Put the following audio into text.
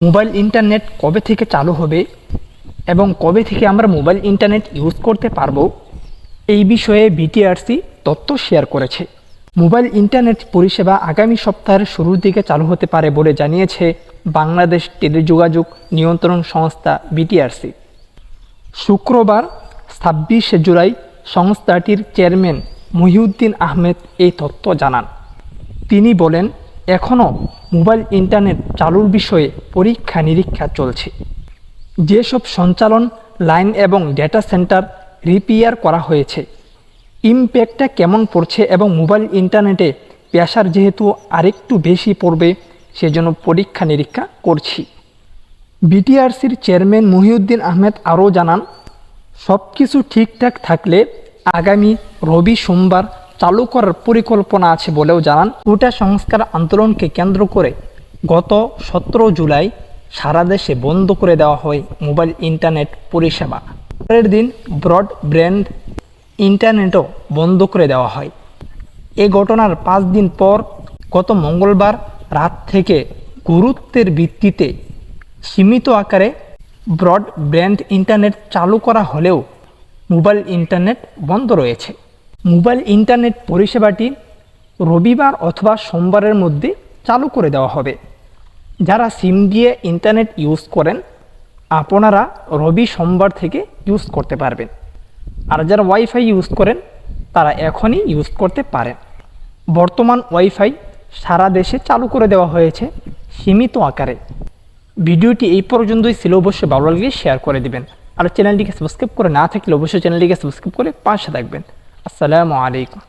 Mobile internet কবে থেকে চালু হবে এবং কবে থেকে আমরা মোবাইল ইন্টারনেট ইউজ করতে পারবো এই বিষয়ে বিটিআরসি তথ্য শেয়ার করেছে। মোবাইল ইন্টারনেট পরিষেবা আগামী সপ্তাহের শুরুর দিকে চালু হতে পারে বলে জানিয়েছে বাংলাদেশ টেলিযোগাযোগ নিয়ন্ত্রণ সংস্থা বিটিআরসি। শুক্রবার 26শে জুলাই সংস্থাটির চেয়ারম্যান মহিউদ্দিন আহমেদ এই তথ্য জানান। তিনি বলেন, এখনও মোবাইল ইন্টারনেট চালুর বিষয়ে পরীক্ষা নিরীক্ষা চলছে। যেসব সঞ্চালন লাইন এবং ডেটা সেন্টার রিপেয়ার করা হয়েছে, ইমপ্যাক্টটা কেমন পড়ছে এবং মোবাইল ইন্টারনেটে প্রেসার যেহেতু আরেকটু বেশি পড়বে সেজন্য পরীক্ষা নিরীক্ষা করছি। বিটিআরসির চেয়ারম্যান মহিউদ্দিন আহমেদ আরও জানান, সব কিছু ঠিকঠাক থাকলে আগামী রবি সোমবার চালু করার পরিকল্পনা আছে বলেও জানান। কোটা সংস্কার আন্দোলনকে কেন্দ্র করে গত 17 জুলাই সারা দেশে বন্ধ করে দেওয়া হয় মোবাইল ইন্টারনেট পরিষেবা। পরের দিন ব্রডব্যান্ড ইন্টারনেটও বন্ধ করে দেওয়া হয়। এ ঘটনার 5 দিন পর গত মঙ্গলবার রাত থেকে গুরুত্বের ভিত্তিতে সীমিত আকারে ব্রডব্যান্ড ইন্টারনেট চালু করা হলেও মোবাইল ইন্টারনেট বন্ধ রয়েছে। মোবাইল ইন্টারনেট পরিষেবাটি রবিবার অথবা সোমবারের মধ্যে চালু করে দেওয়া হবে। যারা সিম দিয়ে ইন্টারনেট ইউজ করেন আপনারা রবি সোমবার থেকে ইউজ করতে পারবেন, আর যারা ওয়াইফাই ইউজ করেন তারা এখনই ইউজ করতে পারেন। বর্তমান ওয়াইফাই সারা দেশে চালু করে দেওয়া হয়েছে সীমিত আকারে। ভিডিওটি এই পর্যন্তই ছিল, অবশ্যই ভালো লাগলে শেয়ার করে দিবেন, আর চ্যানেলটিকে সাবস্ক্রাইব করে না থাকলে অবশ্যই চ্যানেলটিকে সাবস্ক্রাইব করে পাশে থাকবেন। আসসালামু আলাইকুম।